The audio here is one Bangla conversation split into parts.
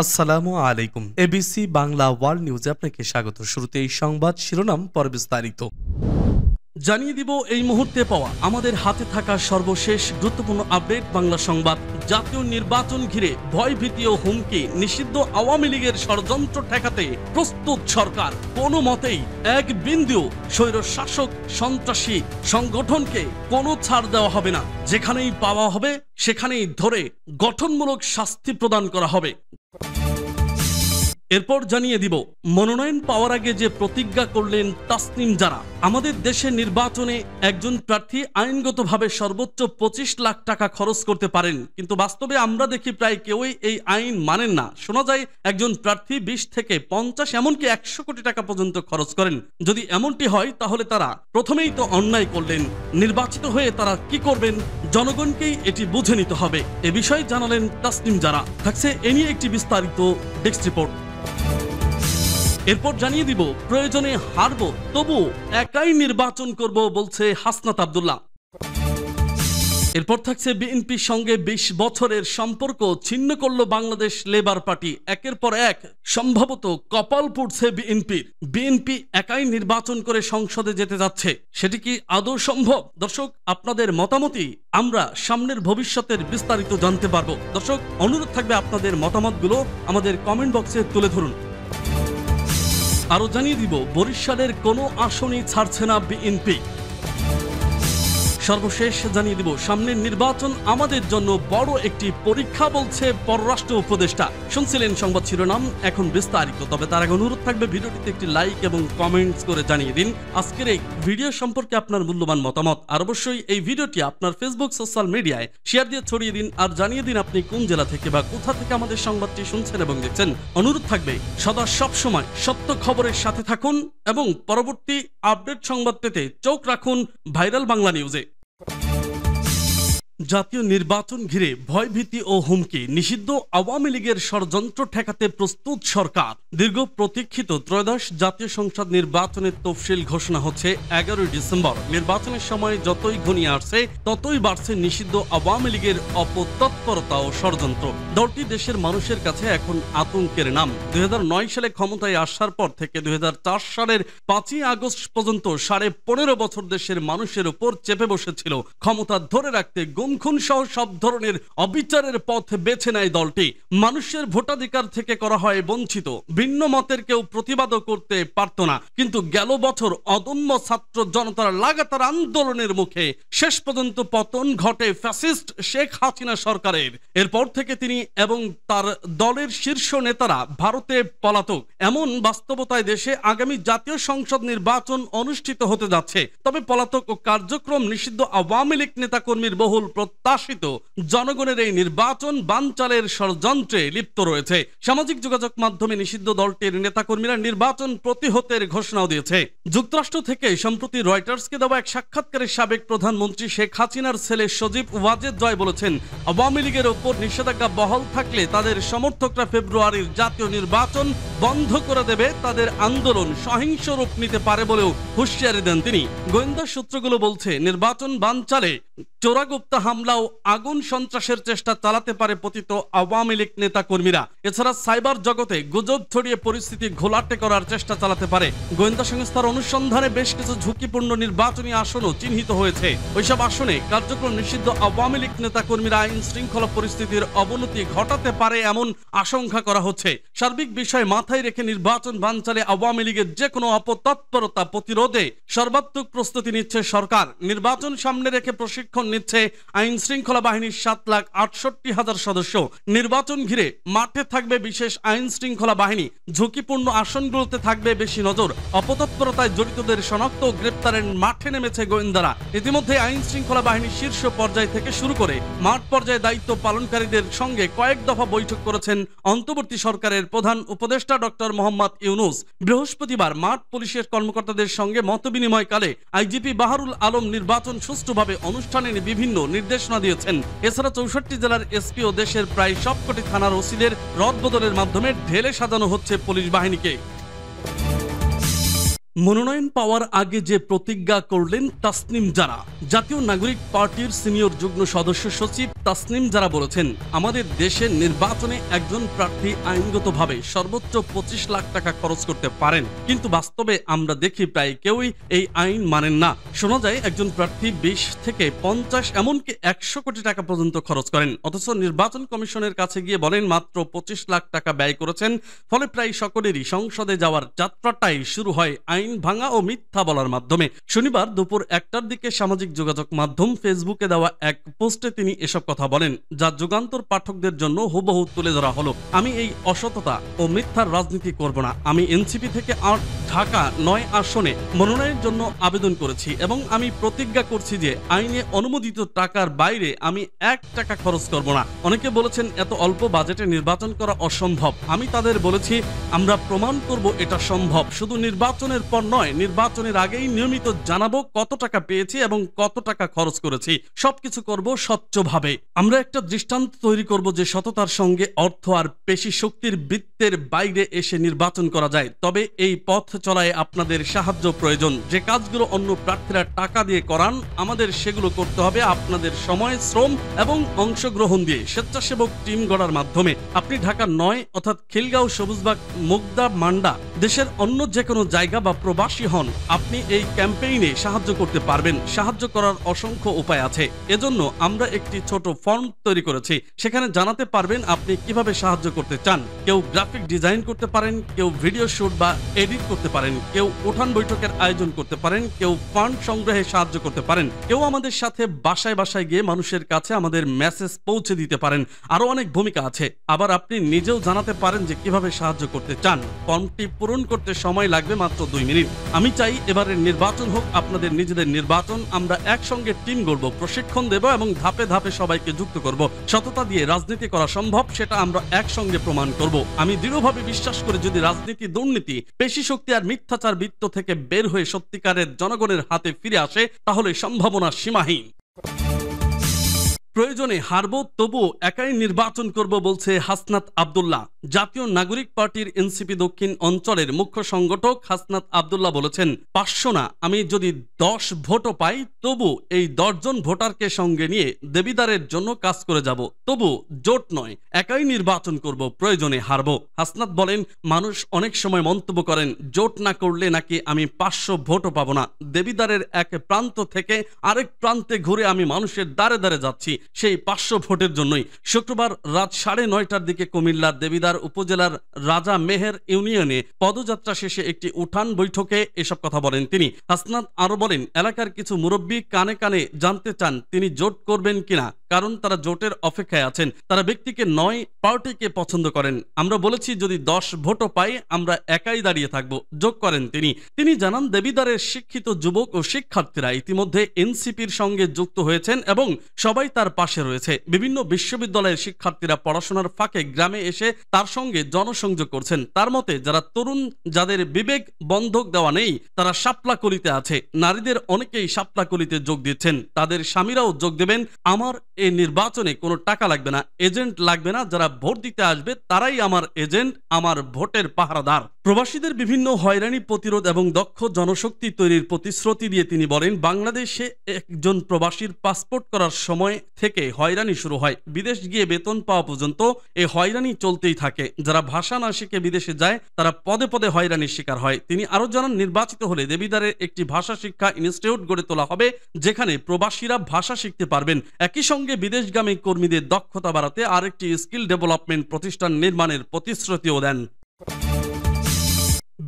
আসসালামু আলাইকুম। এবিসি বাংলা ওয়ার্ল্ড নিউজে আপনাকে স্বাগত। শুরুতে এই সংবাদ শিরোনাম, পরে বিস্তারিত। জানিয়ে দিব এই মুহূর্তে পাওয়া আমাদের হাতে থাকা সর্বশেষ গুরুত্বপূর্ণ আপডেট বাংলা সংবাদ। জাতীয় নির্বাচন ঘিরে ভয়ভীতি ও হুমকি, নিষিদ্ধ আওয়ামী লীগের ষড়যন্ত্র ঠেকাতে প্রস্তুত সরকার। কোনো মতেই এক বিন্দু স্বৈর শাসক সন্ত্রাসী সংগঠনকে কোনো ছাড় দেওয়া হবে না। যেখানেই পাওয়া হবে সেখানেই ধরে গঠনমূলক শাস্তি প্রদান করা হবে। এরপর জানিয়ে দিব, মনোনয়ন পাওয়ার আগে যে প্রতিজ্ঞা করলেন তাসনিম জারা। আমাদের দেশের নির্বাচনে একজন প্রার্থী আইনগতভাবে সর্বোচ্চ 25 লাখ টাকা খরচ করতে পারেন, কিন্তু বাস্তবে আমরা দেখি প্রায় কেউই এই আইন মানেন না। শোনা যায় একজন প্রার্থী 20 থেকে 50 এমনকি 100 কোটি টাকা পর্যন্ত খরচ করেন। যদি এমনটি হয় তাহলে তারা প্রথমেই তো অন্যায় করলেন। নির্বাচিত হয়ে তারা কি করবেন, জনগণকেই এটি বুঝে নিতে হবে। এ বিষয়ে জানালেন তাসনিম জারা। থাকছে এ নিয়ে একটি বিস্তারিত ডেস্ক রিপোর্ট। এরপর জানিয়ে দিব, প্রয়োজনে হারব তবু একাই নির্বাচন করব বলছে হাসনাত আব্দুল্লাহ। এরপর থাকছে বিএনপির সঙ্গে 20 বছরের সম্পর্ক ছিন্ন করল বাংলাদেশ লেবার পার্টি। একের পর এক সম্ভবত কপাল পুড়ছে বিএনপির। বিএনপি একাই নির্বাচন করে সংসদে যেতে যাচ্ছে, সেটি কি আদৌ সম্ভব? দর্শক, আপনাদের মতামতই আমরা সামনের ভবিষ্যতের বিস্তারিত জানতে পারবো। দর্শক, অনুরোধ থাকবে আপনাদের মতামতগুলো আমাদের কমেন্ট বক্সে তুলে ধরুন। আরো জানিয়ে দিব, বরিশালের কোনো আসনই ছাড়ছে না বিএনপি। সর্বশেষ জানিয়ে দিব, সামনের নির্বাচন আমাদের জন্য বড় একটি পরীক্ষা বলছে পররাষ্ট্র উপদেষ্টা। শুনছিলেন সংবাদ শিরোনাম, এখন বিস্তারিত। তবে তার আগে অনুরোধ থাকবে ভিডিওটিতে একটি লাইক এবং কমেন্টস করে জানিয়ে দিন আজকের এই ভিডিও সম্পর্কে আপনার মূল্যবান মতামত। আর অবশ্যই এই ভিডিওটি আপনার ফেসবুক সোশ্যাল মিডিয়ায় শেয়ার দিয়ে ছড়িয়ে দিন। আর জানিয়ে দিন আপনি কোন জেলা থেকে বা কোথা থেকে আমাদের সংবাদটি শুনছেন এবং দেখছেন। অনুরোধ থাকবে সদা সবসময় সত্য খবরের সাথে থাকুন এবং পরবর্তী আপডেট সংবাদ পেতে চোখ রাখুন ভাইরাল বাংলা নিউজে। জাতীয় নির্বাচন ঘিরে ভয়ভীতি ও হুমকি, নিষিদ্ধ আওয়ামী লীগের ষড়যন্ত্র ঠেকাতে প্রস্তুত সরকার। দীর্ঘ প্রতীক্ষিত ত্রয়োদশ জাতীয় সংসদ নির্বাচনের তফসিল ঘোষণা হচ্ছে 11 ডিসেম্বর। নির্বাচনের সময় যতই ঘনিয়ে আসছে ততই বাড়ছে নিষিদ্ধ আওয়ামী লীগের অপতৎপরতা ও ষড়যন্ত্র। দলটি দেশের মানুষের কাছে এখন আতঙ্কের নাম। 2009 সালে ক্ষমতায় আসার পর থেকে 2004 সালের 5ই আগস্ট পর্যন্ত 15.5 বছর দেশের মানুষের উপর চেপে বসেছিল। ক্ষমতা ধরে রাখতে খুন সহ সব ধরনের অবিচারের পথ বেছে নেয় দলটি। মানুষের ভোটাধিকার থেকে করা হয় বঞ্চিত। ভিন্ন মতের কেউ প্রতিবাদও করতে পারত না। কিন্তু গেল বছর অদম্য ছাত্র জনতার লাগাতার আন্দোলনের মুখে শেষ পর্যন্ত পতন ঘটে ফ্যাসিস্ট শেখ হাসিনা সরকারের। এরপর থেকে তিনি এবং তার দলের শীর্ষ নেতারা ভারতে পলাতক। এমন বাস্তবতায় দেশে আগামী জাতীয় সংসদ নির্বাচন অনুষ্ঠিত হতে যাচ্ছে। তবে পলাতক ও কার্যক্রম নিষিদ্ধ আওয়ামী লীগ নেতাকর্মীর বহুল প্রত্যাশিত জনগণের এই নির্বাচন বানচালের ষড়যন্ত্রে লিপ্ত রয়েছে। সামাজিক যোগাযোগ মাধ্যমে নিষিদ্ধ দলটির নেতাকর্মীরা নির্বাচন প্রতিহতের ঘোষণাও দিয়েছে। যুক্তরাষ্ট্র থেকে সম্প্রতি রয়টার্সকে দেওয়া এক সাক্ষাৎকারে সাবেক প্রধানমন্ত্রী শেখ হাসিনার ছেলে সজীব ওয়াজেদ জয় বলেছেন, আওয়ামী লীগের ওপর নিষেধাজ্ঞা বহাল থাকলে তাদের সমর্থকরা ফেব্রুয়ারির জাতীয় নির্বাচন বন্ধ করে দেবে। তাদের আন্দোলন সহিংস রূপ নিতে পারে বলেও হুঁশিয়ারি দেন তিনি। গোয়েন্দা সূত্রগুলো বলছে, নির্বাচন বানচালে চোরাগুপ্তা হামলা ও আগুন সন্ত্রাসের চেষ্টা চালাতে পারে পতিত আওয়ামী লীগ নেতা কর্মীরা। এছাড়া সাইবার জগতে গুজব ছড়িয়ে পরিস্থিতি ঘোলাটে করার চেষ্টা চালাতে পারে। গোয়েন্দা সংস্থার অনুসন্ধানে বেশ কিছু ঝুঁকিপূর্ণ নির্বাচনী আসনও চিহ্নিত হয়েছে। ওইসব আসনে কার্যক্রম নিষিদ্ধ আওয়ামী লীগ নেতা কর্মীরা আইন শৃঙ্খলা পরিস্থিতির অবনতি ঘটাতে পারে এমন আশঙ্কা করা হচ্ছে। সার্বিক বিষয় মাথায় রেখে নির্বাচন বানচালে আওয়ামী লীগের যে কোনো অপতৎপরতা প্রতিরোধে সর্বাত্মক প্রস্তুতি নিচ্ছে সরকার। নির্বাচন সামনে রেখে প্রশিক্ষণ নিচ্ছে আইন শৃঙ্খলা বাহিনীর 7,68,000 সদস্য। নির্বাচন ঘিরে মাঠে থাকবে বিশেষ আইন শৃঙ্খলা বাহিনী। ঝুঁকিপূর্ণ আসনগুলোতে থাকবে বেশি নজর। অপতৎপরতায় জড়িতদের শনাক্ত ও গ্রেপ্তারের মাঠে নেমেছে গোয়েন্দারা। ইতিমধ্যে আইন শৃঙ্খলা বাহিনীর শীর্ষ পর্যায় থেকে শুরু করে মাঠ পর্যায়ে দায়িত্ব পালনকারীদের সঙ্গে কয়েক দফা বৈঠক করেছেন অন্তর্বর্তী সরকারের প্রধান উপদেষ্টা ডক্টর মোহাম্মদ ইউনুস। বৃহস্পতিবার মাঠ পুলিশের কর্মকর্তাদের সঙ্গে মতবিনিময়কালে আইজিপি বাহারুল আলম নির্বাচন সুষ্ঠুভাবে অনুষ্ঠানে বিভিন্ন নির্দেশনা দিয়েছেন। এছাড়া 64 জেলার এসপি ও দেশের প্রায় সবকটি থানার ওসিদের রদবদলের মাধ্যমে ঢেলে সাজানো হচ্ছে পুলিশ বাহিনীকে। মনোনয়ন পাওয়ার আগে যে প্রতিজ্ঞা করলেন তাসনিম জারা। জাতীয় নাগরিক পার্টির সিনিয়র যুগ্ম সদস্য সচিব তাসনিম জারা বলেছেন, আমাদের দেশের নির্বাচনে একজন প্রার্থী আইনগতভাবে সর্বোচ্চ 25 লাখ টাকা খরচ করতে পারেন, কিন্তু বাস্তবে আমরা দেখি প্রায় কেউই এই আইন মানেন না। শোনা যায় একজন প্রার্থী 20 থেকে 50 এমনকি 100 কোটি টাকা পর্যন্ত খরচ করেন, অথচ নির্বাচন কমিশনের কাছে গিয়ে বলেন মাত্র 25 লাখ টাকা ব্যয় করেছেন। ফলে প্রায় সকলেরই সংসদে যাওয়ার যাত্রাটাই শুরু হয় আইন ভাঙা ও মিথ্যা বলার মাধ্যমে। শনিবার দুপুর 1টার দিকে সামাজিক যোগাযোগ মাধ্যম ফেসবুকে দেওয়া এক পোস্টে তিনি এসব কথা বলেন, যা যুগান্তর পাঠকদের জন্য হুবহু তুলে ধরা হলো। আমি এই অসততা ও মিথ্যার রাজনীতি করব না। আমি এনসিপি থেকে ঢাকা 9 আসনে মনোনয়নের জন্য আবেদন করেছি এবং আমি প্রতিজ্ঞা করছি যে আইনে অনুমোদিত টাকার বাইরে আমি 1 টাকা খরচ করব না। অনেকে বলেছেন এত অল্প বাজেটে নির্বাচন করা অসম্ভব। আমি তাদের বলেছি আমরা প্রমাণ করব এটা সম্ভব। শুধু নির্বাচনের পর নয়, নির্বাচনের আগেই নিয়মিত জানাবো কত টাকা পেয়েছি এবং কত টাকা খরচ করেছি। সবকিছু করব স্বচ্ছভাবে। আমরা একটা দৃষ্টান্ত তৈরি করব যে সততার সঙ্গে অর্থ আর পেশি শক্তির বৃত্তের বাইরে এসে নির্বাচন করা যায়। তবে এই পথ চলায় আপনাদের সাহায্য প্রয়োজন। যে কাজগুলো অন্য প্রার্থীরা টাকা দিয়ে করান, আমাদের সেগুলো করতে হবে আপনাদের সময়, শ্রম এবং অংশগ্রহণ দিয়ে, স্বেচ্ছাসেবক টিম গড়ার মাধ্যমে। আপনি ঢাকা 9 অর্থাৎ খিলগাঁও, সবুজবাগ, মুগদা, মান্ডা, দেশের অন্য যে কোনো জায়গা বা প্রবাসী হন, আপনি এই ক্যাম্পেইনে সাহায্য করতে পারবেন। সাহায্য করার অসংখ্য উপায় আছে। এজন্য আমরা একটি ছোট ফর্ম তৈরি করেছি। সেখানে জানাতে পারবেন আপনি কিভাবে সাহায্য করতে চান। কেউ গ্রাফিক ডিজাইন করতে পারেন, কেউ ভিডিও শুট বা এডিট করতে পারেন, কেউ উঠান বৈঠকের আয়োজন করতে পারেন, কেউ ফান্ড সংগ্রহে সাহায্য করতে পারেন, কেউ আমাদের সাথে বাসায় বাসায় গিয়ে মানুষের কাছে আমাদের মেসেজ পৌঁছে দিতে পারেন। আরো অনেক ভূমিকা আছে। আবার আপনি নিজেও জানাতে পারেন যে কিভাবে সাহায্য করতে চান। ফর্মটি পূরণ করতে সময় লাগবে মাত্র 2 মিনিট। আমি চাই এবারের নির্বাচন হোক আপনাদের নিজেদের নির্বাচন। আমরা একসঙ্গে টিম গড়ব, প্রশিক্ষণ দেব এবং ধাপে ধাপে সবাইকে যুক্ত করব। সততা দিয়ে রাজনীতি করা সম্ভব, সেটা আমরা একসঙ্গে প্রমাণ করব। আমি দৃঢ়ভাবে বিশ্বাস করি যদি রাজনীতি, দুর্নীতি, পেশি শক্তি আর মিথ্যাচার বৃত্ত থেকে বের হয়ে সত্যিকারের জনগণের হাতে ফিরে আসে, তাহলে সম্ভাবনা সীমাহীন। প্রয়োজনে হারব, তবু একাই নির্বাচন করব বলছে হাসনাত আব্দুল্লাহ। জাতীয় নাগরিক পার্টির এনসিপি দক্ষিণ অঞ্চলের মুখ্য সংগঠক হাসনাত আব্দুল্লাহ বলেছেন, 500 না, আমি যদি 10 ভোটও পাই তবু এই 10 জন ভোটারকে সঙ্গে নিয়ে দেবিদারের জন্য কাজ করে যাব। তবু জোট নয়, একাই নির্বাচন করব, প্রয়োজনে হারব। হাসনাত বলেন, মানুষ অনেক সময় মন্তব্য করেন জোট না করলে নাকি আমি 500 ভোটও পাবো না। দেবিদারের এক প্রান্ত থেকে আরেক প্রান্তে ঘুরে আমি মানুষের দ্বারে দ্বারে যাচ্ছি সেই 500 ভোটের জন্যই। শুক্রবার রাত 9:30টার দিকে কুমিল্লার দেবিদার উপজেলার রাজা মেহের ইউনিয়নে পদযাত্রা শেষে একটি উঠান বৈঠকে এসব কথা বলেন তিনি। হাসনাত আরো বলেন, এলাকার কিছু মুরব্বী কানে কানে জানতে চান তিনি জোট করবেন কিনা, কারণ তারা জোটের অপেক্ষায় আছেন। তারা ব্যক্তিকে নয়, পার্টিকে পছন্দ করেন। আমরা বলেছি যদি 10 ভোটও পাই আমরা একাই দাঁড়িয়ে থাকব, যোগ করেন তিনি জানান, দেবিদারের শিক্ষিত যুবক ও শিক্ষার্থীরা ইতিমধ্যে এনসিপির সঙ্গে যুক্ত হয়েছেন এবং সবাই তার পাশে রয়েছে। বিভিন্ন বিশ্ববিদ্যালয়ের শিক্ষার্থীরা পড়াশোনার ফাঁকে গ্রামে এসে তার সঙ্গে জনসংযোগ করছেন। তার মতে যারা তরুণ, যাদের বিবেক বন্ধক দেওয়া নেই, তারা শাপলাকলিতে আছে। নারীদের অনেকেই শাপলাকলিতে যোগ দিচ্ছেন, তাদের স্বামীরাও যোগ দেবেন। আমার এই নির্বাচনে কোনো টাকা লাগবে না, এজেন্ট লাগবে না। যারা ভোট দিতে আসবে তারাই আমার এজেন্ট, আমার ভোটের পাহারাদার। প্রবাসীদের বিভিন্ন হয়রানি প্রতিরোধ এবং দক্ষ জনশক্তি তৈরির প্রতিশ্রুতি দিয়ে তিনি বলেন, বাংলাদেশে একজন প্রবাসীর পাসপোর্ট করার সময় থেকে হয়রানি শুরু হয়। বিদেশ গিয়ে বেতন পাওয়া পর্যন্ত এই হয়রানি চলতেই থাকে। যারা ভাষা না শিখে বিদেশে যায় তারা পদে পদে হয়রানির শিকার হয়। তিনি আরো জানান, নির্বাচিত হলে দেবিদারের একটি ভাষা শিক্ষা ইনস্টিটিউট গড়ে তোলা হবে, যেখানে প্রবাসীরা ভাষা শিখতে পারবেন। একই সঙ্গে বিদেশগামী কর্মীদের দক্ষতা বাড়াতে আরেকটি স্কিল ডেভেলপমেন্ট প্রতিষ্ঠান নির্মাণের প্রতিশ্রুতিও দেন।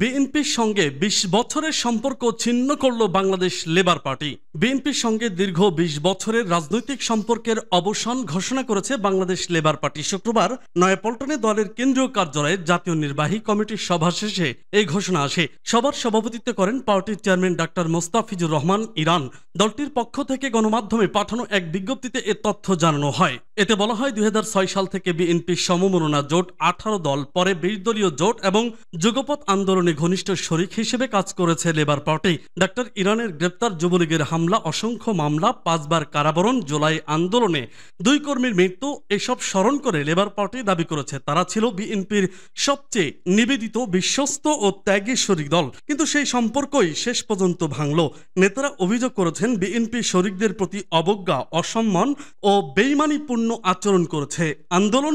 বিএনপির সঙ্গে 20 বছরের সম্পর্ক ছিন্ন করল বাংলাদেশ লেবার পার্টি। বিএনপির সঙ্গে দীর্ঘ 20 বছরের রাজনৈতিক সম্পর্কের অবসান ঘোষণা করেছে বাংলাদেশ লেবার পার্টি। শুক্রবার নয়াপল্টনে দলের কেন্দ্রীয় কার্যালয়ে জাতীয় নির্বাহী কমিটির সভা শেষে এই ঘোষণা আসে। সভার সভাপতিত্ব করেন পার্টির চেয়ারম্যান ডাক্তার মোস্তাফিজুর রহমান ইরান। দলটির পক্ষ থেকে গণমাধ্যমে পাঠানো এক বিজ্ঞপ্তিতে এ তথ্য জানানো হয়। এতে বলা হয় 2006 সাল থেকে বিএনপির সমমনা জোট 18 দল, পরে 20 দলীয় জোট এবং যুগপৎ আন্দোলনে আন্দোলনে ঘনিষ্ঠ শরিক হিসেবে কাজ করেছে লেবার পার্টি। ডাক্তার ইরানের গ্রেপ্তার, যুবলীগের হামলা, অসংখ্য মামলা, 5 বার কারাবরণ, জুলাই আন্দোলনে 2 কর্মীর মৃত্যু, এসব স্মরণ করে লেবার পার্টি দাবি করেছে তারা ছিল বিএনপির সবচেয়ে নিবেদিত, বিশ্বস্ত ও ত্যাগী শরিক দল। কিন্তু সেই সম্পর্কই শেষ পর্যন্ত ভাঙল। নেতারা অভিযোগ করেছেন বিএনপি শরিকদের প্রতি অবজ্ঞা, অসম্মান ও বেইমানিপূর্ণ আচরণ করেছে। আন্দোলন,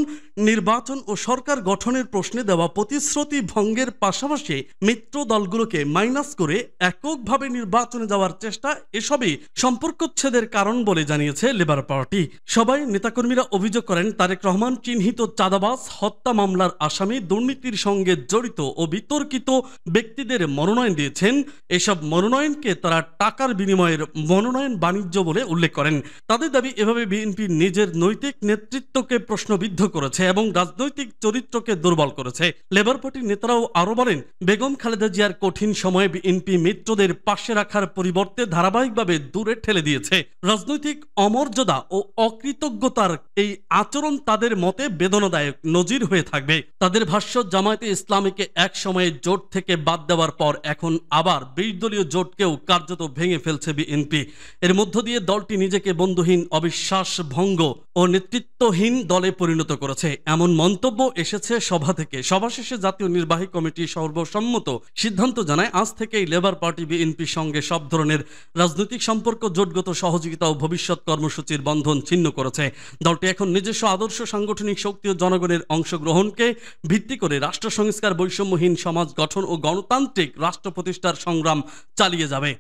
নির্বাচন ও সরকার গঠনের প্রশ্নে দেওয়া প্রতিশ্রুতি ভঙ্গের পাশাপাশি মিত্র দলগুলোকে মাইনাস করে এককভাবে নির্বাচনে যাওয়ার চেষ্টা, এসবই সম্পর্কচ্ছেদের কারণ বলে জানিয়েছে লেবার পার্টি। সবাই নেতাকর্মীরা অভিযোগ করেন তারেক রহমান চিহ্নিত চাঁদাবাজ, হত্যা মামলার আসামি, দুর্নীতির সঙ্গে জড়িত ও বিতর্কিত ব্যক্তিদের মনোনয়ন দিয়েছেন। এসব মনোনয়নকে তারা টাকার বিনিময়ের মনোনয়ন বাণিজ্য বলে উল্লেখ করেন। তাদের দাবি, এভাবে বিএনপি নিজের নৈতিক নেতৃত্বকে প্রশ্নবিদ্ধ করেছে এবং রাজনৈতিক চরিত্রকে দুর্বল করেছে। লেবার পার্টির নেতারাও আরো বলেন, বেগম খালেদা জিয়ার কঠিন সময়ে বিএনপি মিত্রদের পাশে রাখার পরিবর্তে ধারাবাহিকভাবে দূরে ঠেলে দিয়েছে। রাজনৈতিক অমর্যাদা ও অকৃতজ্ঞতার এই আচরণ তাদের মতে বেদনাদায়ক নজির হয়ে থাকবে। তাদের ভাষ্য, জামায়াতে ইসলামীকে এক সময়ে জোট থেকে বাদ দেওয়ার পর এখন আবার 20 দলীয় জোটকেও কার্যত ভেঙে ফেলছে বিএনপি। এর মধ্য দিয়ে দলটি নিজেকে বন্ধুহীন, অবিশ্বাস ভঙ্গ ও নেতৃত্বহীন দলে পরিণত করেছে, এমন মন্তব্য এসেছে সভা থেকে। সভা শেষে জাতীয় নির্বাহী কমিটি সর্বসম্মত সিদ্ধান্ত জানায়, আজ থেকেই লেবার পার্টি বিএনপির সঙ্গে সব ধরনের রাজনৈতিক সম্পর্ক, জোটগত সহযোগিতা ও ভবিষ্যৎ কর্মসূচির বন্ধন ছিন্ন করেছে। দলটি এখন নিজস্ব আদর্শ, সাংগঠনিক শক্তি ও জনগণের অংশগ্রহণকে ভিত্তি করে রাষ্ট্র সংস্কার, বৈষম্যহীন সমাজ গঠন ও গণতান্ত্রিক রাষ্ট্র প্রতিষ্ঠার সংগ্রাম চালিয়ে যাবে।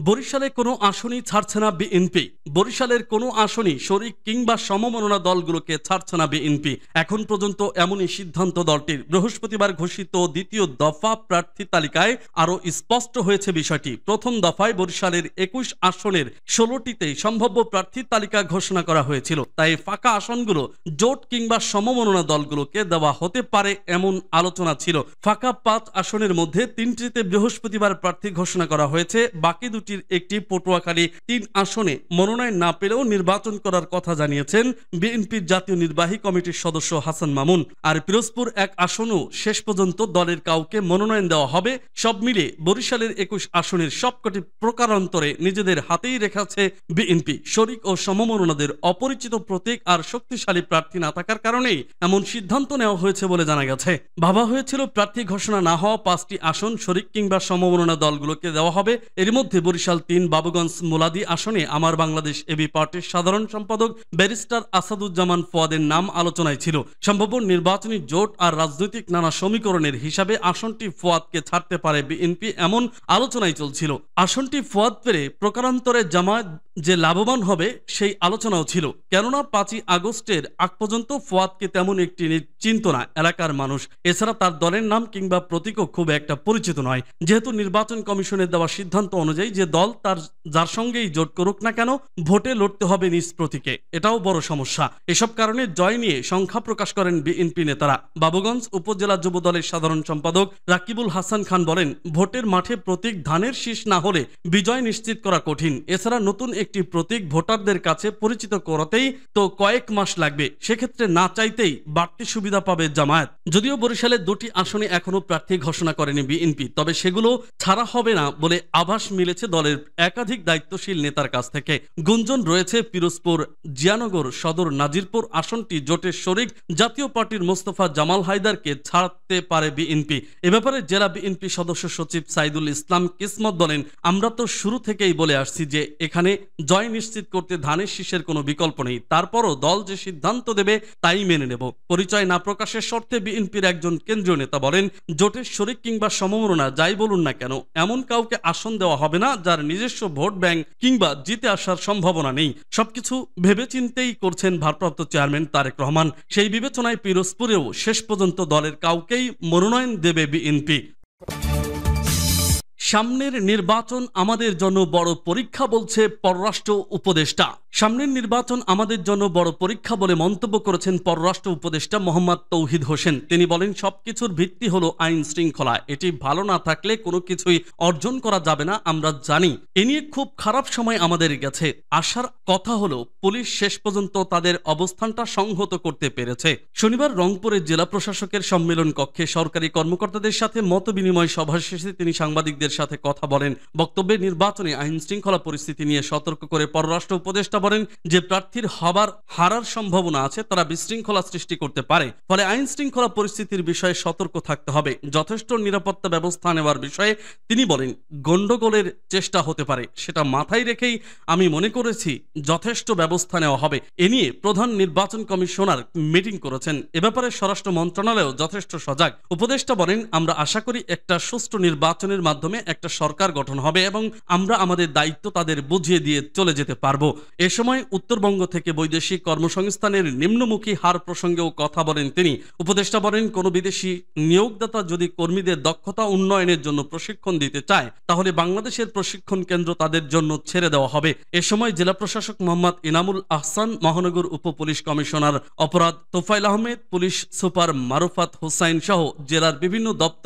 বরিশালে কোনো আসনই ছাড়ছে না বিএনপি। বরিশালের কোনো আসনই শরিক কিংবা সমমননা দলগুলোকে ছাড়ছে না বিএনপি। এখন পর্যন্ত এমনই সিদ্ধান্ত দলটির। বৃহস্পতিবার ঘোষিত দ্বিতীয় দফা প্রার্থী তালিকায় আরও স্পষ্ট হয়েছে বিষয়টি। প্রথম দফায় বরিশালের 21 আসনের 16টিতেই সম্ভাব্য প্রার্থীর তালিকা ঘোষণা করা হয়েছিল। তাই ফাঁকা আসনগুলো জোট কিংবা সমমননা দলগুলোকে দেওয়া হতে পারে এমন আলোচনা ছিল। ফাঁকা 5 আসনের মধ্যে 3টিতে বৃহস্পতিবার প্রার্থী ঘোষণা করা হয়েছে। বাকি একটি পটুয়াখালী 3 আসনে মনোনয়ন না পেলেও নির্বাচন করার কথা জানিয়েছেন বিএনপির জাতীয় নির্বাহী কমিটির সদস্য হাসান মামুন। আর পিরোজপুর 1 আসনও শেষ পর্যন্ত দলের কাউকে মনোনয়ন দেওয়া হবে। সব মিলে বরিশালের 21 আসনের সবকটি প্রকারান্তরে নিজেদের হাতেই রেখেছে বিএনপি। শরিক ও সমমনোনাদের অপরিচিত প্রতীক আর শক্তিশালী প্রার্থী না থাকার কারণেই এমন সিদ্ধান্ত নেওয়া হয়েছে বলে জানা গেছে। ভাবা হয়েছিল প্রার্থী ঘোষণা না হওয়া 5টি আসন শরিক কিংবা সমমনোনা দলগুলোকে দেওয়া হবে। এর মধ্যে বরিশাল 3 বাবুগঞ্জ মুলাদি আসনে আমার বাংলাদেশ এবি পার্টির সাধারণ সম্পাদক ব্যারিস্টার আসাদুজ্জামান ফুয়াদের নাম আলোচনায় ছিল। সম্ভাব্য নির্বাচনী জোট আর রাজনৈতিক নানা সমীকরণের হিসাবে আসনটি ফুয়াদকে ছাড়তে পারে বিএনপি, এমন আলোচনাই চলছিল। আসনটি ফুয়াদ পেরে প্রকারান্তরে জামায়াত যে লাভবান হবে সেই আলোচনাও ছিল। কেননা 5ই আগস্টের আগ পর্যন্ত ফুয়াদকে তেমন একটি চিনত না এলাকার মানুষ। এছাড়া তার দলের নাম কিংবা প্রতীকও খুব একটা পরিচিত নয়। যেহেতু নির্বাচন কমিশনের দেওয়া সিদ্ধান্ত অনুযায়ী যে দল তার যার সঙ্গেই জোট করুক না কেন ভোটে লড়তে হবে নিজ প্রতীকে, এটাও বড় সমস্যা। এসব কারণে জয় নিয়ে সংখ্যা প্রকাশ করেন বিএনপি নেতারা। বাবুগঞ্জ উপজেলা যুব দলের সাধারণ সম্পাদক রাকিবুল হাসান খান বলেন, ভোটের মাঠে প্রতীক ধানের শীষ না হলে বিজয় নিশ্চিত করা কঠিন। এছাড়া নতুন একটি প্রতীক ভোটারদের কাছে পরিচিত করাতেই তো কয়েক মাস লাগবে। সেক্ষেত্রে না চাইতেই বাড়তি সুবিধা পাবে জামায়াত। যদিও বরিশালের 2টি আসনে এখনো প্রার্থী ঘোষণা করেনি বিএনপি, তবে সেগুলো ছাড়া হবে না বলে আভাস মিলেছে দলের একাধিক দায়িত্বশীল নেতার কাছ থেকে। গুঞ্জন রয়েছে পিরোজপুর জিয়ানগর সদর নাজিরপুর আসনটি জোটের শরিক জাতীয় পার্টির মোস্তফা জামাল হায়দারকে ছাড়তে পারে বিএনপি। এ ব্যাপারে জেলা বিএনপি সদস্য সচিব সাইদুল ইসলাম কিসমত বলেন, আমরা তো শুরু থেকেই বলে আসছি যে এখানে জয় নিশ্চিত করতে ধানের শীষের কোনো বিকল্প নেই। তারপরও দল যে সিদ্ধান্ত দেবে তাই মেনে নেব। পরিচয় না প্রকাশের শর্তে বিএনপির একজন কেন্দ্রীয় নেতা বলেন, জোটের শরিক কিংবা সমমননা যাই বলুন না কেন এমন কাউকে আসন দেওয়া হবে না যার নিজস্ব ভোট ব্যাংক কিংবা জিতে আসার সম্ভাবনা নেই। সবকিছু ভেবেচিন্তেই করছেন ভারপ্রাপ্ত চেয়ারম্যান তারেক রহমান। সেই বিবেচনায় পিরোজপুরেও শেষ পর্যন্ত দলের কাউকেই মনোনয়ন দেবে বিএনপি। সামনের নির্বাচন আমাদের জন্য বড় পরীক্ষা বলছে পররাষ্ট্র উপদেষ্টা। সামনের নির্বাচন আমাদের জন্য বড় পরীক্ষা বলে মন্তব্য করেছেন পররাষ্ট্র উপদেষ্টা মোহাম্মদ তৌহিদ হোসেন। তিনি বলেন, সবকিছুর ভিত্তি হলো আইন শৃঙ্খলা। এটি ভালো না থাকলে কোনো কিছুই অর্জন করা যাবে না, আমরা জানি। এ নিয়ে খুব খারাপ সময় আমাদের গেছে। আশার কথা হলো পুলিশ শেষ পর্যন্ত তাদের অবস্থানটা সংহত করতে পেরেছে। শনিবার রংপুরে জেলা প্রশাসকের সম্মেলন কক্ষে সরকারি কর্মকর্তাদের সাথে মতবিনিময় সভা শেষে তিনি সাংবাদিকদের সাথে কথা বলেন। বক্তব্যে নির্বাচনে আইন শৃঙ্খলা পরিস্থিতি নিয়ে সতর্ক করে পররাষ্ট্র উপদেষ্টা বলেন যে প্রার্থীর হারার সম্ভাবনা আছে, তারা বিশৃঙ্খলা সৃষ্টি করতে পারে। ফলে আইন শৃঙ্খলা পরিস্থিতির বিষয়ে সতর্ক থাকতে হবে, যথেষ্ট নিরাপত্তা ব্যবস্থা নেওয়ার বিষয়ে তিনি বলেন গন্ডগোলের চেষ্টা হতে পারে, সেটা মাথায় রেখেই আমি মনে করেছি যথেষ্ট ব্যবস্থা নেওয়া হবে। এ নিয়ে প্রধান নির্বাচন কমিশনার মিটিং করেছেন। এ ব্যাপারে স্বরাষ্ট্র মন্ত্রণালয় যথেষ্ট সজাগ। উপদেষ্টা বলেন, আমরা আশা করি একটা সুষ্ঠু নির্বাচনের মাধ্যমে একটা সরকার গঠন হবে এবং আমরা আমাদের দায়িত্ব তাদের বুঝিয়ে দিয়ে চলে যেতে পারবো। এ সময় উত্তরবঙ্গ থেকে বৈদেশিক কর্মসংস্থানের নিম্নমুখী হার প্রসঙ্গেও কথা বলেন তিনি। উপদেষ্টা বলেন, কোনো বিদেশি নিয়োগদাতা যদি কর্মীদের দক্ষতা উন্নয়নের জন্য প্রশিক্ষণ দিতে চায়, তাহলে বাংলাদেশের প্রশিক্ষণ কেন্দ্র তাদের জন্য ছেড়ে দেওয়া হবে। এ সময় জেলা প্রশাসক মোহাম্মদ ইনামুল আহসান, মহানগর উপ পুলিশ কমিশনার অপরাধ তোফাইল আহমেদ, পুলিশ সুপার মারুফাত হোসাইন সহ জেলার বিভিন্ন দপ্তর